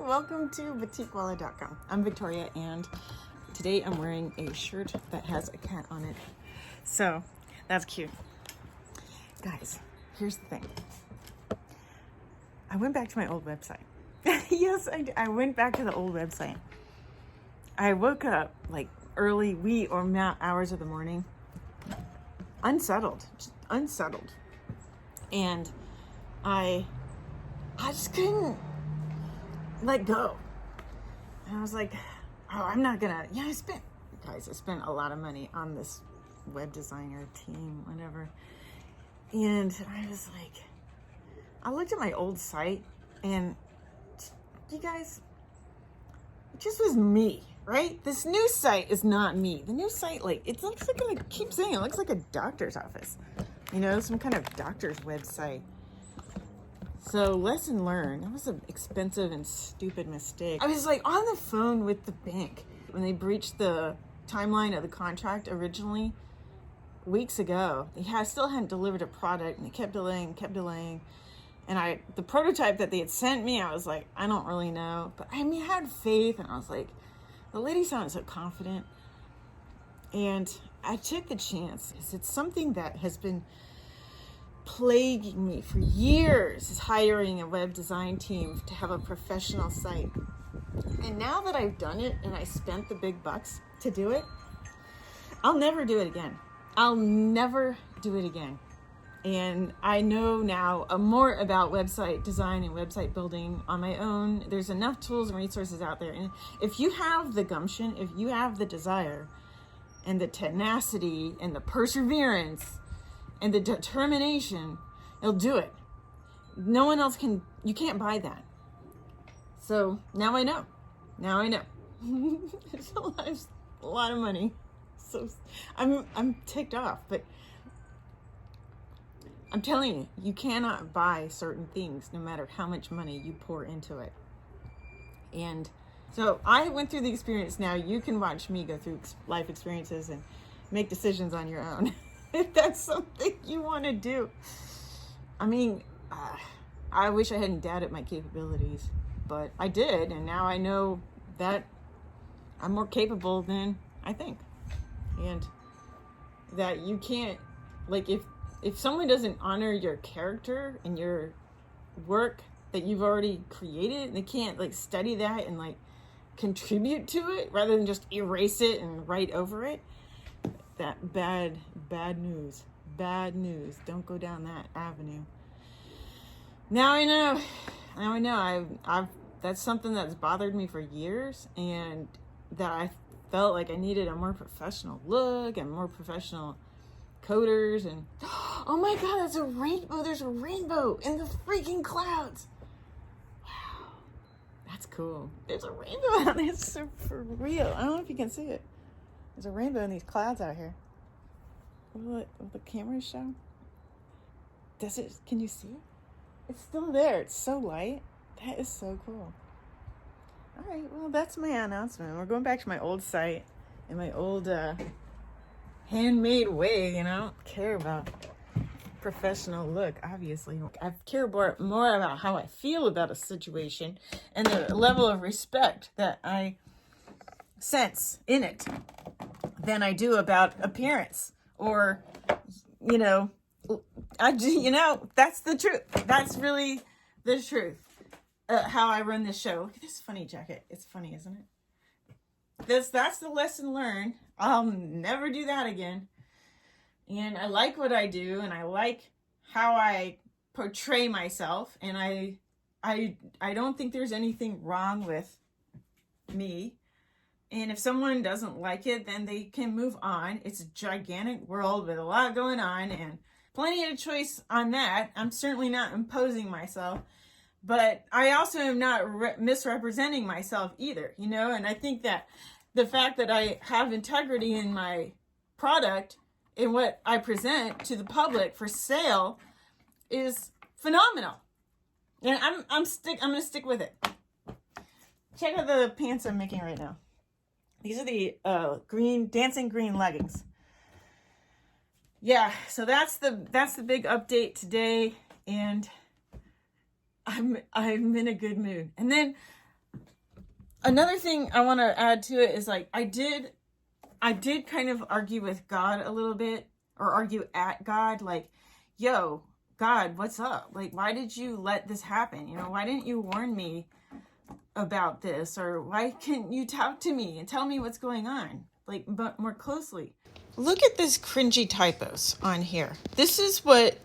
Welcome to boutiquewalla.com. I'm Victoria, and today I'm wearing a shirt that has a cat on it. So that's cute. Guys, here's the thing. I went back to my old website. Yes, I went back to the old website. I woke up like early, wee or hours of the morning, unsettled. And I just couldn't let go. And I was like, oh, I'm not gonna, I spent a lot of money on this web designer team, whatever. And I was like, I looked at my old site, and you guys, it just was me, right? This new site is not me. The new site, like, it looks like, I keep saying, it looks like a doctor's office, some kind of doctor's website. So lesson learned. That was an expensive and stupid mistake. I was like on the phone with the bank when they breached the timeline of the contract originally weeks ago. They still hadn't delivered a product, and they kept delaying. And the prototype that they had sent me, I was like, I don't really know. But I had faith, and I was like, the lady sounded so confident. And I took the chance, because it's something that has been plaguing me for years, is hiring a web design team to have a professional site. And now that I've done it and I spent the big bucks to do it, I'll never do it again. And I know now more about website design and website building on my own. There's enough tools and resources out there. And if you have the gumption, if you have the desire and the tenacity and the perseverance and the determination, you'll do it. No one else can, you can't buy that. So now I know. It's a lot of money. So I'm ticked off, but I'm telling you, you cannot buy certain things no matter how much money you pour into it. And so I went through the experience. Now you can watch me go through life experiences and make decisions on your own. If that's something you want to do. I wish I hadn't doubted my capabilities, but I did, and now I know that I'm more capable than I think. And that you can't, like, if someone doesn't honor your character and your work that you've already created, they can't, like, study that and, like, contribute to it rather than just erase it and write over it. That bad news. Don't go down that avenue. Now I know. I've that's something that's bothered me for years, and that I felt like I needed a more professional look and more professional coders. And oh my God, that's a rainbow. There's a rainbow in the freaking clouds. Wow, that's cool. There's a rainbow out there. It's so for real. I don't know if you can see it. There's a rainbow in these clouds out here. Will the camera show? Does it? Can you see it? It's still there. It's so light. That is so cool. All right, well, that's my announcement. We're going back to my old site and my old handmade way. I don't care about professional look, obviously. I care more about how I feel about a situation and the level of respect that I sense in it than I do about appearance, or that's the truth. That's really the truth. How I run this show. Look at this funny jacket. It's funny, isn't it? That's the lesson learned. I'll never do that again. And I like what I do, and I like how I portray myself, and I don't think there's anything wrong with me. And if someone doesn't like it, then they can move on. It's a gigantic world with a lot going on, and plenty of choice on that. I'm certainly not imposing myself, but I also am not misrepresenting myself either, and I think that the fact that I have integrity in my product and what I present to the public for sale is phenomenal. And I'm going to stick with it. Check out the pants I'm making right now. These are the dancing green leggings. Yeah, so that's the big update today, and I'm in a good mood. And then another thing I want to add to it is like, I did kind of argue with God a little bit, or argue at God, like, yo, God, what's up? Like, why did you let this happen? You know, why didn't you warn me about this? Or why can't you talk to me and tell me what's going on, like, but more closely? Look at this cringy typos on here. This is what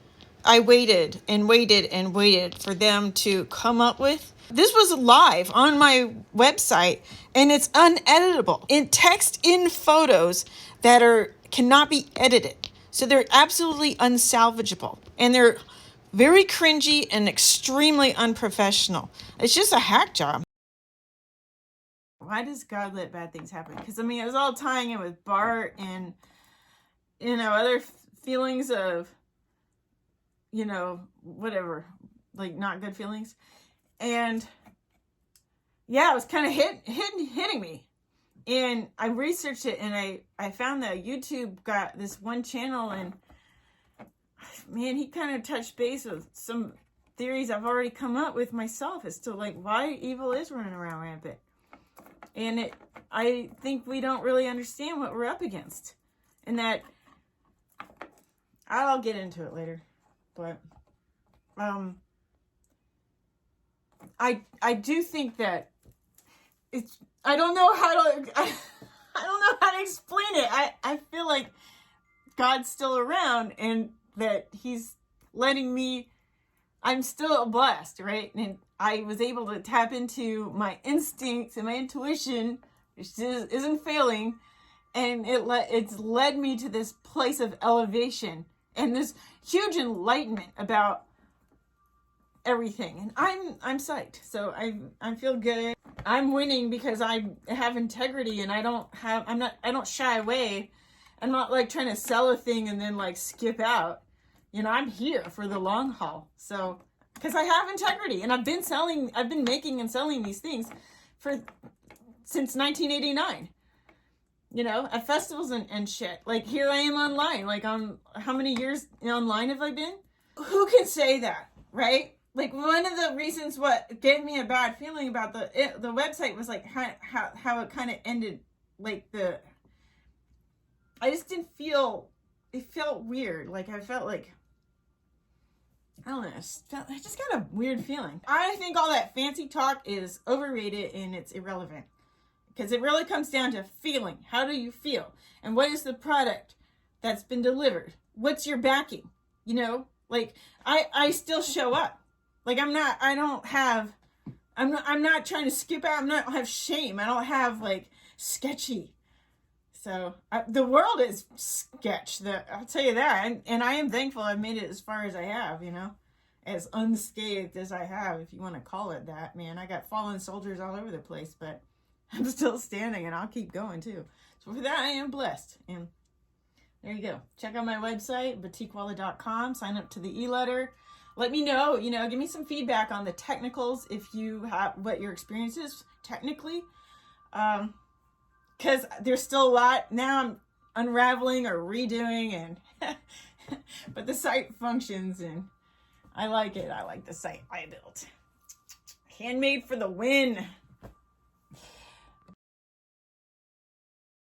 I waited and waited and waited for them to come up with. This was live on my website, and it's uneditable in text, in photos that cannot be edited. So they're absolutely unsalvageable, and they're very cringy and extremely unprofessional. It's just a hack job. Why does God let bad things happen? Because, I mean, it was all tying in with Bart and, you know, other feelings of, you know, whatever, like not good feelings. And yeah, it was kind of hitting me. And I researched it, and I found that YouTube got this one channel, and man, he kind of touched base with some theories I've already come up with myself as to like why evil is running around rampant. And I think we don't really understand what we're up against. And that, I'll get into it later. But I do think that it's, I don't know how to explain it. I feel like God's still around, and that he's letting me, I'm still blessed, right? And I was able to tap into my instincts and my intuition, which isn't failing, and it's led me to this place of elevation and this huge enlightenment about everything. And I'm psyched. So I feel good. I'm winning because I have integrity, and I don't shy away. I'm not like trying to sell a thing and then like skip out. You know, I'm here for the long haul. So, because I have integrity, and I've been making and selling these things since 1989. You know, at festivals and shit. Like, here I am online. Like, how many years online have I been? Who can say that, right? Like, one of the reasons what gave me a bad feeling about the website was like how it kind of ended. Like, I just didn't feel, it felt weird. Like, I felt like, I don't know, I just got a weird feeling. I think all that fancy talk is overrated, and it's irrelevant. Because it really comes down to feeling. How do you feel? And what is the product that's been delivered? What's your backing? You know, like, I still show up. Like, I'm not trying to skip out. I don't have shame. I don't have like sketchy. So the world is sketch. I'll tell you that. And I am thankful I've made it as far as I have, you know, as unscathed as I have, if you want to call it that, man. I got fallen soldiers all over the place, but I'm still standing, and I'll keep going too. So for that, I am blessed. And there you go. Check out my website, boutiquewalla.com. Sign up to the e-letter. Let me know, you know, give me some feedback on the technicals, if you have, what your experience is technically. Because there's still a lot. Now I'm unraveling or redoing, and but the site functions, and I like it. I like the site I built. Handmade for the win.